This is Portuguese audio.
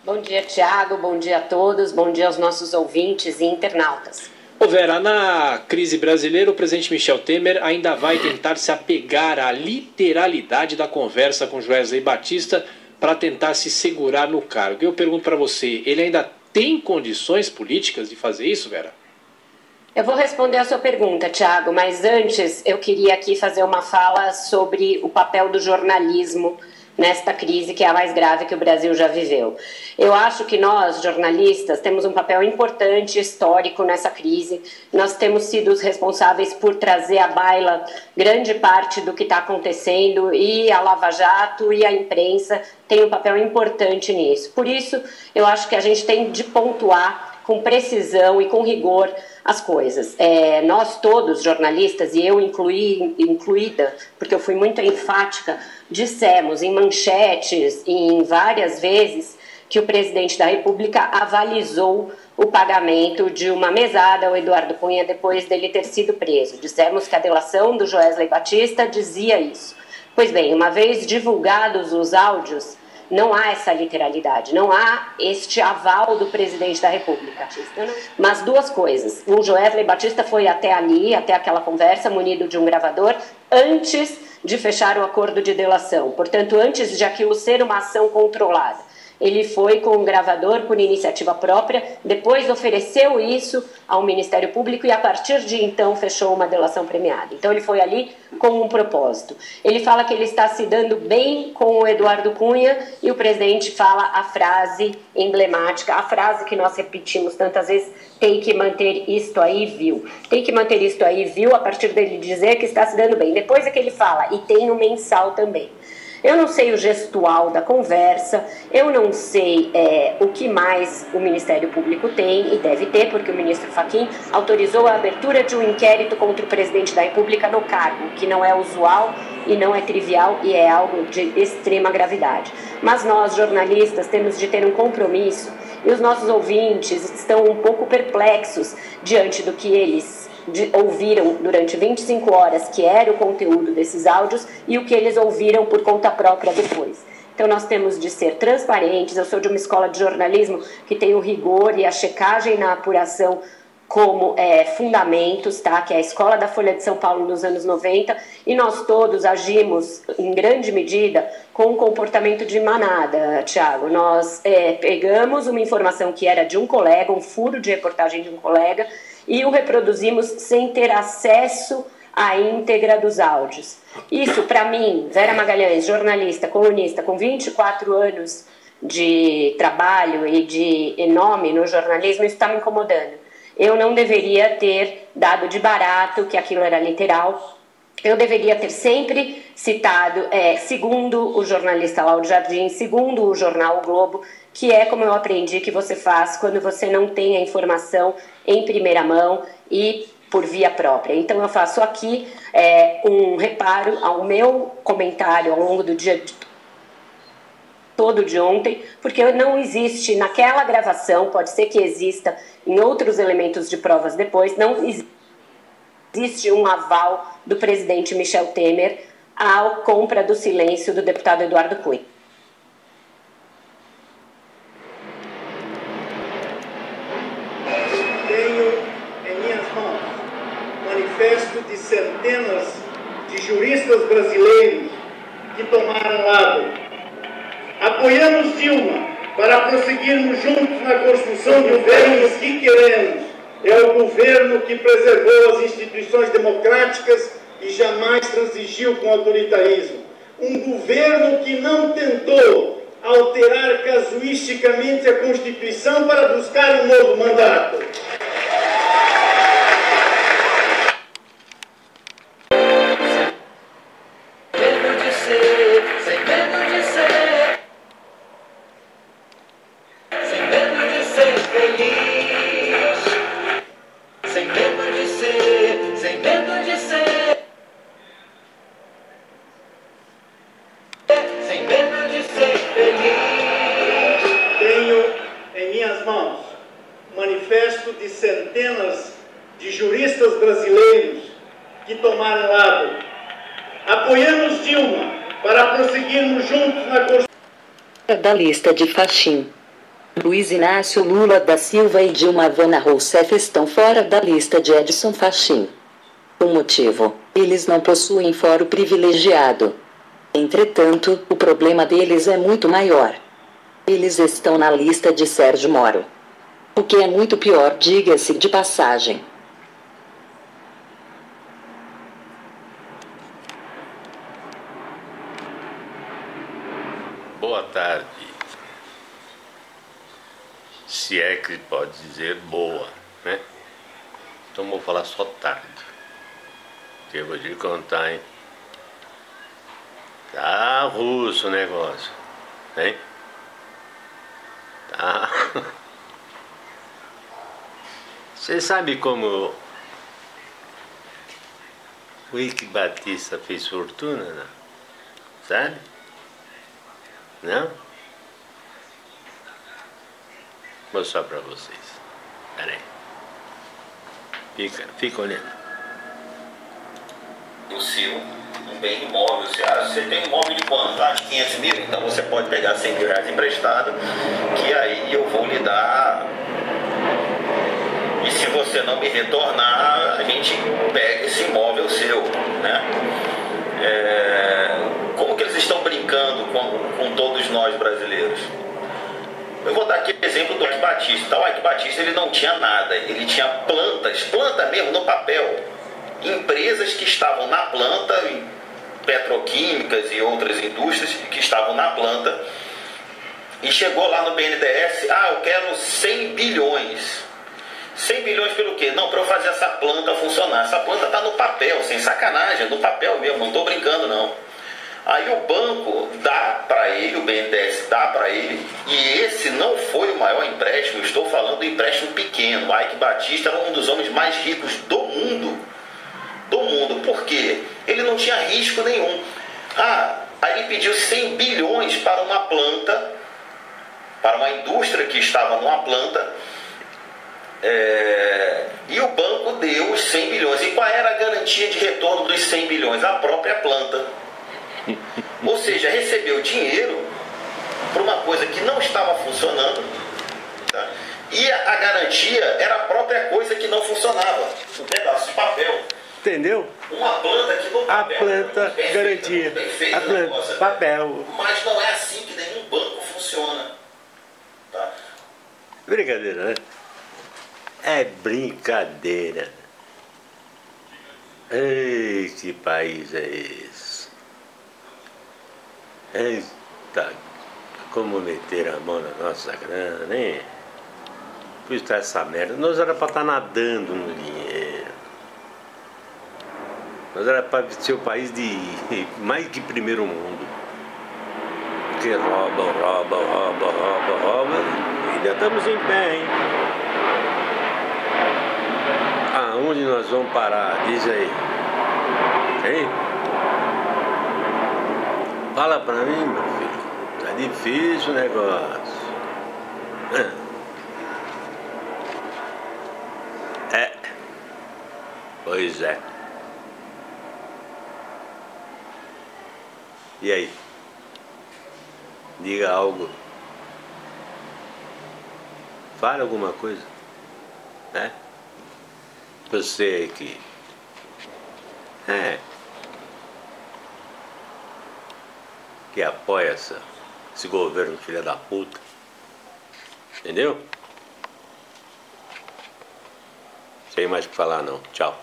Bom dia, Tiago. Bom dia a todos. Bom dia aos nossos ouvintes e internautas. Ô Vera, na crise brasileira, o presidente Michel Temer ainda vai tentar se apegar à literalidade da conversa com Joesley Batista para tentar se segurar no cargo. Eu pergunto para você, ele ainda tem condições políticas de fazer isso, Vera? Eu vou responder a sua pergunta, Tiago, mas antes eu queria aqui fazer uma fala sobre o papel do jornalismo nesta crise que é a mais grave que o Brasil já viveu. Eu acho que nós, jornalistas, temos um papel importante, histórico nessa crise. Nós temos sido os responsáveis por trazer à baila grande parte do que está acontecendo, e a Lava Jato e a imprensa têm um papel importante nisso. Por isso, eu acho que a gente tem de pontuar com precisão e com rigor as coisas. Nós todos, jornalistas, e eu incluída, porque eu fui muito enfática, dissemos em manchetes, em várias vezes, que o presidente da República avalizou o pagamento de uma mesada ao Eduardo Cunha depois dele ter sido preso. Dissemos que a delação do Joesley Batista dizia isso. Pois bem, uma vez divulgados os áudios, não há essa literalidade, não há este aval do presidente da República. Mas duas coisas: o Joesley Batista foi até ali, até aquela conversa, munido de um gravador, antes de fechar o acordo de delação. Portanto, antes de aquilo ser uma ação controlada. Ele foi com um gravador por iniciativa própria, depois ofereceu isso ao Ministério Público e a partir de então fechou uma delação premiada. Então ele foi ali com um propósito. Ele fala que ele está se dando bem com o Eduardo Cunha e o presidente fala a frase emblemática, a frase que nós repetimos tantas vezes: tem que manter isto aí, viu? Tem que manter isto aí, viu? A partir dele dizer que está se dando bem. Depois é que ele fala, e tem o mensal também. Eu não sei o gestual da conversa, eu não sei o que mais o Ministério Público tem e deve ter, porque o ministro Fachin autorizou a abertura de um inquérito contra o presidente da República no cargo, que não é usual e não é trivial e é algo de extrema gravidade. Mas nós, jornalistas, temos de ter um compromisso e os nossos ouvintes estão um pouco perplexos diante do que eles ouviram durante 25 horas, que era o conteúdo desses áudios, e o que eles ouviram por conta própria depois. Então nós temos de ser transparentes. Eu sou de uma escola de jornalismo que tem o rigor e a checagem na apuração como fundamentos, tá? Que é a escola da Folha de São Paulo nos anos 90, e nós todos agimos em grande medida com um comportamento de manada, Tiago. Nós pegamos uma informação que era de um colega, um furo de reportagem de um colega, e o reproduzimos sem ter acesso à íntegra dos áudios. Isso, para mim, Vera Magalhães, jornalista, colunista, com 24 anos de trabalho e de nome no jornalismo, isso está me incomodando. Eu não deveria ter dado de barato que aquilo era literal. Eu deveria ter sempre citado, segundo o jornalista Lauro Jardim, segundo o jornal O Globo, que é como eu aprendi que você faz quando você não tem a informação em primeira mão e por via própria. Então eu faço aqui um reparo ao meu comentário ao longo do dia todo de ontem, porque não existe naquela gravação, pode ser que exista em outros elementos de provas depois, não existe um aval do presidente Michel Temer à compra do silêncio do deputado Eduardo Cunha. Tenho em minhas mãos manifesto de centenas de juristas brasileiros que tomaram lado. Apoiamos Dilma para prosseguirmos juntos na construção do governo que queremos. É o governo que preservou as instituições democráticas e jamais transigiu com o autoritarismo. Um governo que não tentou alterar casuisticamente a Constituição para buscar um novo mandato. Manifesto de centenas de juristas brasileiros que tomaram lado. Apoiamos Dilma para prosseguirmos juntos na construção da lista de Fachin. Luiz Inácio Lula da Silva e Dilma Vana Rousseff estão fora da lista de Edson Fachin. O motivo: eles não possuem foro privilegiado. Entretanto, o problema deles é muito maior. Eles estão na lista de Sérgio Moro. O que é muito pior, diga-se de passagem. Boa tarde. Se é que pode dizer boa, né? Então vou falar só tarde. Que eu vou te contar, hein? Tá russo o negócio, hein? Tá. Você sabe como o Ike Batista fez fortuna, não? Sabe? Não? Vou mostrar pra vocês. Pera aí. Fica olhando. O seu, um bem imóvel. Você tem um imóvel de quanto? De 500 mil? Então você pode pegar 100 mil reais emprestado, que aí eu vou lhe dar. E se você não me retornar, a gente pega esse imóvel seu, né? Como que eles estão brincando com todos nós brasileiros? Eu vou dar aqui o exemplo do Ike Batista. Então, o Ike Batista ele não tinha nada, ele tinha planta mesmo no papel. Empresas que estavam na planta, petroquímicas e outras indústrias que estavam na planta. E chegou lá no BNDES, eu quero 100 bilhões. 100 bilhões pelo quê? Não, para eu fazer essa planta funcionar. Essa planta está no papel, sem sacanagem, no papel mesmo, não estou brincando não. Aí o banco dá para ele, o BNDES dá para ele, e esse não foi o maior empréstimo, estou falando do empréstimo pequeno. O Ike Batista era um dos homens mais ricos do mundo. Do mundo, por quê? Ele não tinha risco nenhum. Aí ele pediu 100 bilhões para uma planta, para uma indústria que estava numa planta, e o banco deu os 100 bilhões. E qual era a garantia de retorno dos 100 bilhões? A própria planta. Ou seja, recebeu dinheiro para uma coisa que não estava funcionando, tá? E a garantia era a própria coisa que não funcionava. Um pedaço de papel. Entendeu? Uma planta que no papel. A planta garantia. A planta, papel. Mas não é assim que nenhum banco funciona. Tá? Brincadeira, né? É brincadeira. Ei, que país é esse? Eita, como meter a mão na nossa grana, hein? Por isso tá essa merda. Nós era pra estar nadando no dinheiro. Nós era pra ser o país de mais que primeiro mundo. Que rouba. E ainda estamos em pé, hein? Aonde nós vamos parar? Diz aí. Hein? Fala pra mim, meu filho. Tá difícil o negócio. Pois é. E aí? Diga algo. Fale alguma coisa. Né? Você que... que apoia esse governo filha da puta. Entendeu? Sem mais o que falar não. Tchau.